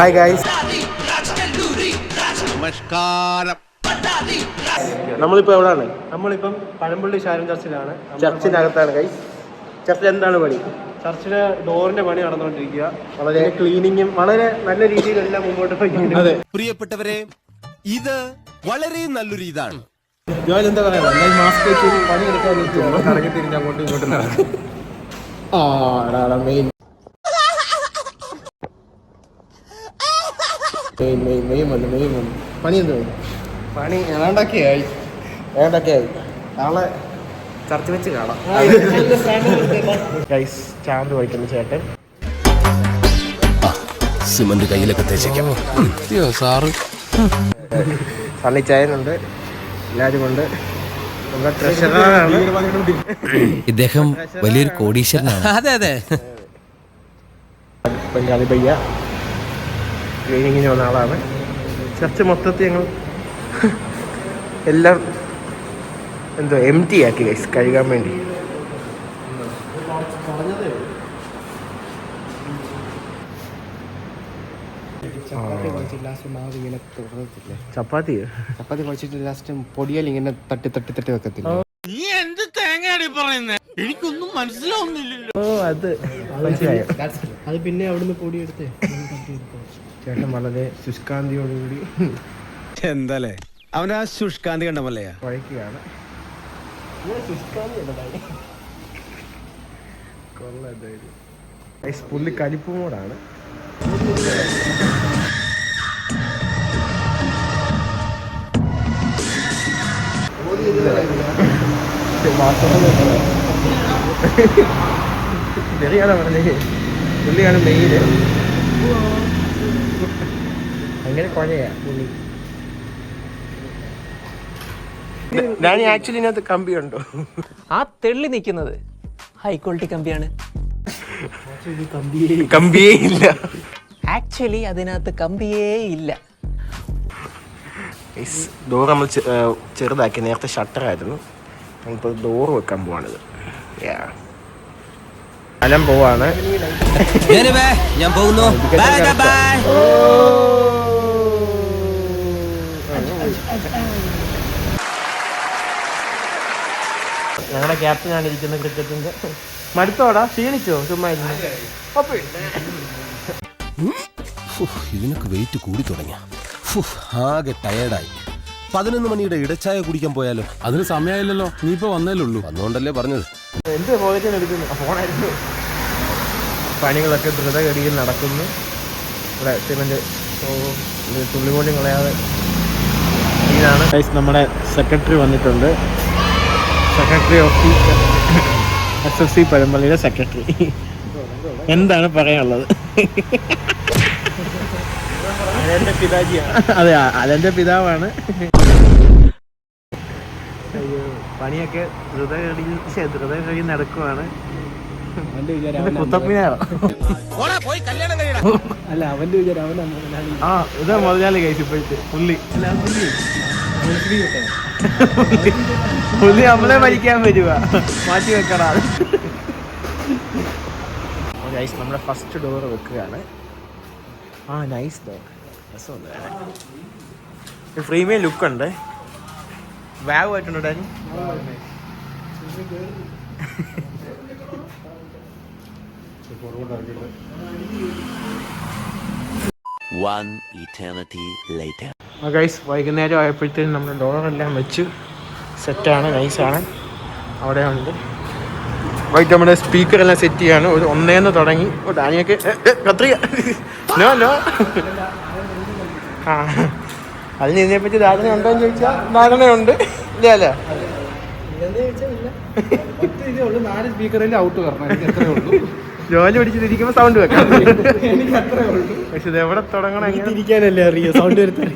Hi guys, നമസ്കാരം. നമ്മളിപ്പോൾ എവിടെയാണ്? നമ്മളിപ്പം പഴമ്പള്ളി ശാരം ചർച്ചിലാണ്. ചർച്ചിനകത്താണ് ഗൈസ്. ചർച്ചിൽ എന്താണ് പണി? ചർച്ചിലെ ഡോറിന്റെ പണി നടന്നുകൊണ്ടിരിക്കുക. വളരെ ക്ലീനിങ്ങും വളരെ നല്ല രീതിയിലെല്ലാം മുമ്പോട്ട് പോയിട്ടുണ്ട്. അതെ പ്രിയപ്പെട്ടവരെ, ഇത് വളരെ നല്ലൊരു ഇതാണ്. ജോയൽ എന്താ പറയാ? മാസ്ക് വെച്ച് പണിയെടുക്കാൻ കറങ്ങി തിരിഞ്ഞ് അങ്ങോട്ടും ഇങ്ങോട്ടും നടക്കും. മെയിൻ പണി എന്ത്? പണി ഏതാണ്ടൊക്കെയായി. നാളെ ചർച്ച വെച്ച് കാണാം. ഗൈസ്, ചാന്ത് വയ്ക്കുന്ന ചേട്ടൻ സിമന്റ് കയ്യിലൊക്കെ തേച്ചേക്കാം. സാറ് സണ്ണിച്ചായനുണ്ട്, എല്ലാവരും ഉണ്ട്. നമ്മുടെ ട്രഷറാണ് ഇദ്ദേഹം, വലിയൊരു കോടീശ്വരനാണ്. അതെ അതെ. ബംഗാളി പയ്യ ക്ലീനിങ്ങിന് വന്ന ആളാണ്. ചർച്ച മൊത്തത്തിൽ ഞങ്ങൾ എല്ലാം എന്തോ എംറ്റി ആക്കി ഗൈസ്, കഴുകാൻ വേണ്ടി. ചപ്പാത്തി കുഴച്ചിട്ട് ലാസ്റ്റ് പൊടിയാൽ ഇങ്ങനെ തട്ടി തട്ടി തട്ടി വെക്കത്തില്ല. നീ എന്ത് തേങ്ങയാണ് പറയുന്നത്? എനിക്കൊന്നും മനസ്സിലാവുന്നില്ലല്ലോ. ഓ, അത് മനസ്സിലായോ? അത് പിന്നെ അവിടുന്ന് പൊടിയെടുത്ത് ചേട്ടൻ വളരെ ശുഷ്കാന്തിയോടുകൂടി എന്താലേ അവനാ ശുഷ്കാന്തി കണ്ടമല്ലയാ കുഴയ്ക്കുകയാണ്. പുള്ളി കലിപ്പ് മോഡാണ്. ചെറിയാണ് പറഞ്ഞേ, പുള്ളിയാണ് മെയിന്. ഭയങ്കര കുഴയാ പുള്ളി. ഞാൻ ആക്ച്വലി ഇതിനകത്ത് കമ്പിയുണ്ടോ? ആ തെള്ളി നിൽക്കുന്നത് ഹൈ ക്വാളിറ്റി കമ്പിയാണ്. കമ്പിയേ ഇല്ല. ആക്ച്വലി അതിനകത്ത് കമ്പിയേ ഇല്ല. ഡോർ നമ്മൾ ചെറുതാക്കി, നേരത്തെ ഷട്ടറായിരുന്നു. നമ്മളിപ്പോൾ ഡോറ് വെക്കാൻ പോവാണിത്. സ്ഥലം പോവാണ്. ഞാൻ പോകുന്നു. ഞങ്ങളുടെ ക്യാപ്റ്റനാണ് ഇരിക്കുന്ന ക്രിക്കറ്റിന്റെ. മടുത്തോടാ? ക്ഷീണിച്ചോ? ചുമ്മാ ഇതിനൊക്കെ വെയിറ്റ് കൂടി തുടങ്ങിയ ആകെ ടയേർഡായി. 11 മണിയുടെ ഇടച്ചായ കുടിക്കാൻ പോയാലോ? അതിന് സമയമായില്ലല്ലോ. നീ ഇപ്പൊ വന്നേലുള്ളൂ. വന്നുകൊണ്ടല്ലേ പറഞ്ഞത്. എന്ത് ഫോണിന് എടുക്കുന്നു? ഫോണായിരുന്നു. പണികളൊക്കെ ദ്രുതഗതിയിൽ നടക്കുന്നു. ഇവിടെ സിമന്റ് തുള്ളി പോലും കളയാതെ ഇതാണ്. നമ്മുടെ സെക്രട്ടറി വന്നിട്ടുണ്ട്. സെക്രട്ടറി ഓഫ് ദി SFC പഴമ്പള്ളിയുടെ സെക്രട്ടറി. എന്താണ് പറയാനുള്ളത്? അതെന്റെ പിതാജിയാണ്. അതെ, അതെന്റെ പിതാവാണ്. പണിയൊക്കെ ദ്രുതഗതിയിൽ നടക്കുവാണ്. കുത്തപ്പിനാറോ? അല്ല, അവന്റെ വിചാരം ഇതാ മുതലാളി കഴിച്ചു ഇപ്പോഴത്തെ പുള്ളി. പുള്ളി നമ്മളെ ഭരിക്കാൻ വരുക. മാറ്റി വെക്കടാ. നമ്മുടെ ഫസ്റ്റ് ഡോർ വെക്കുകയാണ്. Nice door. പ്രീമിയം ലുക്ക് ഉണ്ട്. വാവ് ആയിട്ടുണ്ട് ഡാനി. വൈകുന്നേരം ആയപ്പോഴത്തേക്കും നമ്മുടെ ഡോറെല്ലാം വെച്ച് സെറ്റാണ്. നൈസാണ്. അവിടെ ഉണ്ട് വൈകിട്ട് നമ്മുടെ സ്പീക്കറെല്ലാം സെറ്റ് ചെയ്യാണ്. ഒരു 1 തുടങ്ങി. ഡാനിയൊക്കെ കത്രിക നോ. അതിന് ഇതിനെപ്പറ്റി ധാരണ ഉണ്ടോയെന്ന് ചോദിച്ചാൽ ധാരണയുണ്ട്. ഇല്ല അല്ലേ? ജോലി പിടിച്ചിരിക്കുമ്പോ സൗണ്ട് വെക്കാം. പക്ഷെ ഇത് എവിടെ തുടങ്ങണം, ഇരിക്കാനല്ലേ അറിയോ? സൗണ്ട് വരുത്താൻ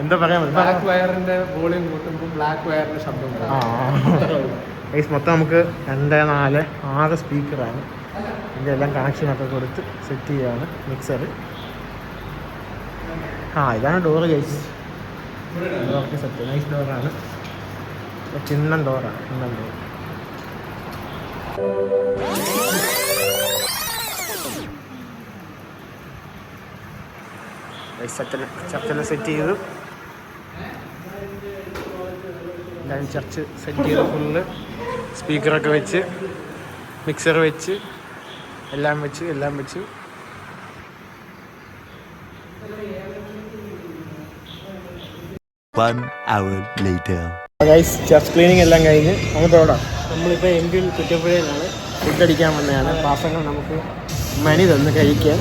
എന്താ പറയാ? ബ്ലാക്ക് വയറിന്റെ വോളിയം കൂട്ടുമ്പോൾ ബ്ലാക്ക് വയറിന്റെ ശബ്ദം. മൊത്തം നമുക്ക് 2, 4, 6 സ്പീക്കറാണ്. ഇതിൻ്റെ എല്ലാം കണക്ഷനൊക്കെ കൊടുത്ത് സെറ്റ് ചെയ്യുകയാണ് മിക്സർ. ഇതാണ് ഡോറ് ഗൈസ്. ഡോറൊക്കെ സെറ്റ്. നൈസ് ഡോറാണ്. ചിന്നൻ ഡോറാണ്. ചിന്നൻ ഡോർ. ചർച്ചെല്ലാം സെറ്റ് ചെയ്തു. എല്ലാവരും ചർച്ച് സെറ്റ് ചെയ്ത് ഫുള്ള് സ്പീക്കറൊക്കെ വെച്ച് മിക്സർ വെച്ച് എല്ലാം വെച്ചു. ചർച്ച് ക്ലീനിങ് എല്ലാം കഴിഞ്ഞ് അങ്ങോട്ട് ഓടാം. നമ്മളിപ്പോൾ എങ്കിൽ കുറ്റപ്പുഴയിലാണ്. ഫുഡ് അടിക്കാൻ വന്നതാണ്. പാസങ്ങൾ നമുക്ക് മണി തന്ന് കഴിക്കാൻ.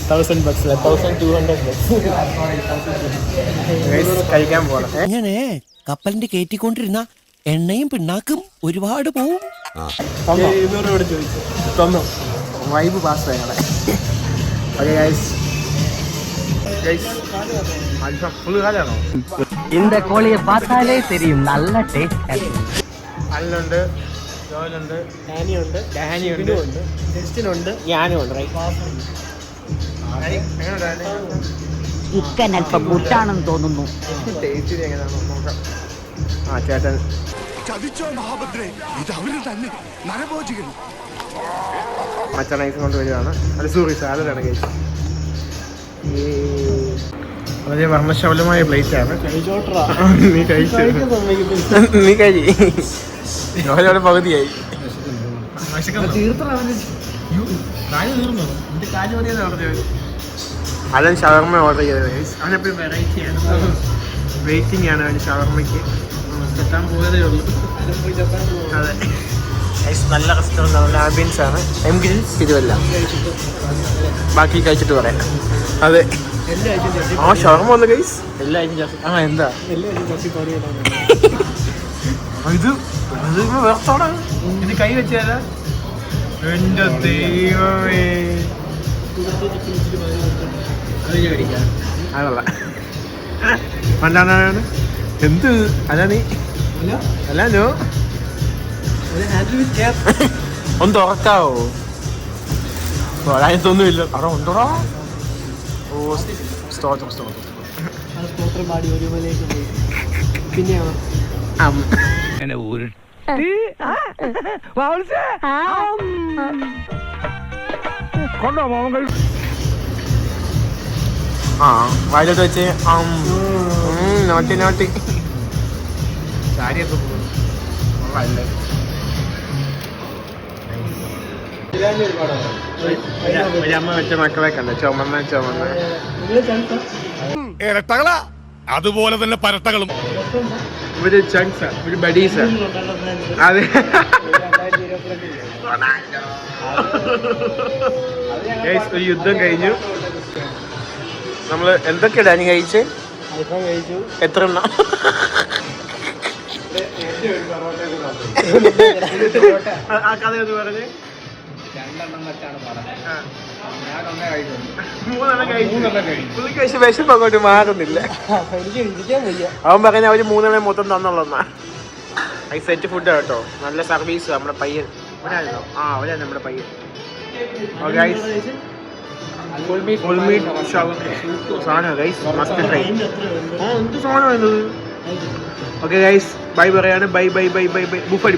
$1,000 $1,200 കഴിക്കാൻ പോകണം. ഇങ്ങനെ കപ്പലിന്റെ കയറ്റിക്കൊണ്ടിരുന്ന എണ്ണയും പിണ്ണാക്കും ഒരുപാട് പോവും. 200 രൂപ ചോദിച്ചു തന്നു. വൈബ് പാസ് ഞങ്ങളെ. ഓക്കെ ഗൈസ് ഫുള്ള് കാലാണോ? இந்த கோழியை பார்த்தாலே தெரியும் நல்ல டேஸ்ட். അല്ലുണ്ട്, ജോലുണ്ട്, ഡാനിയുണ്ട്, ജസ്റ്റിനുണ്ട്, ഞാനും ഉണ്ട്. ചിക്കൻ അല്പം മുറ്റാണെന്ന് തോന്നുന്നു. ടേസ്റ്റ് എങ്ങനെയാണോ നോക്കാം. ആ ചേട്ടൻ മച്ചണൈസ് കൊണ്ട് വരികയാണ്. അത് സോറി സാലഡാണ് കഴിച്ചത്. വളരെ വർണ്ണശബലമായ പ്ലേറ്റ് ആണ്. നീ കഴി ജോലോടെ പകുതിയായി. അലൻ ഷവർമ്മ ഓർഡർ ചെയ്തത്. അവനെപ്പോഴും വെറൈറ്റിയാണ്, വെയിറ്റിംഗ് ആണ് അവന് ഷവർമ്മയ്ക്ക്. എത്താൻ പോയതേ ഉള്ളൂ. അതെ നല്ല റെസ്റ്റോറൻറ്റ്, നല്ല ആംബിയൻസ് ആണ്. എങ്കിൽ തിരുവല്ല ബാക്കി കഴിച്ചിട്ട് പറയാം. അതെ ആ ഷവർമ്മ വന്നു ഗൈസ്. എല്ലാ ആഴ്ച എന്താ ഇത് വേർത്തോടാ. ഇത് കൈ വെച്ചാലാ എൻ്റെ ദൈവമേ. അതല്ല പണ്ടാണ് എന്ത് അല്ല നീ അല്ലോ ഒന്ന് തുറക്കാവോ? അതിനകത്തൊന്നുമില്ല. അവിടെ ഉണ്ടോടാ. ഓ സ്തോത്രം. ആ വായിലോട്ട് വെച്ച് നോട്ടി സാരിയൊക്കെ പോകും. അമ്മ വെച്ച മക്കളെ കണ്ട ചുമന്ന ഇരട്ടകളാ, അതുപോലെ തന്നെ പരട്ടകളും. ഇവര് ചങ്ക്സാ, ഇവര് ബഡീസാ. അതെ ഒരു യുദ്ധം കഴിഞ്ഞു. നമ്മള് എന്തൊക്കെയാ ഡാനി കഴിച്ച്? എത്ര എണ്ണ? ആ കഥ എന്ന് പറഞ്ഞ് 2 വെച്ചാണ് കഴിച്ചു. വിശപ്പ് അങ്ങോട്ട് മാറുന്നില്ല. അവൻ പറഞ്ഞ അവര് 3 മൊത്തം തന്നുള്ളന്നാ. ഈ സെറ്റ് ഫുഡ് കേട്ടോ, നല്ല സർവീസ്. നമ്മുടെ പയ്യൻ അവരാണ് നമ്മുടെ പയ്യൻ. ഫുൾ മീറ്റ് സാധനം ഗൈസ്, മസ്റ്റ് ട്രൈ. എന്ത് സാധനം എന്നത്. ഓക്കെ ഗൈസ് ബൈ പറയാണ്. ബൈ. ബുഫടി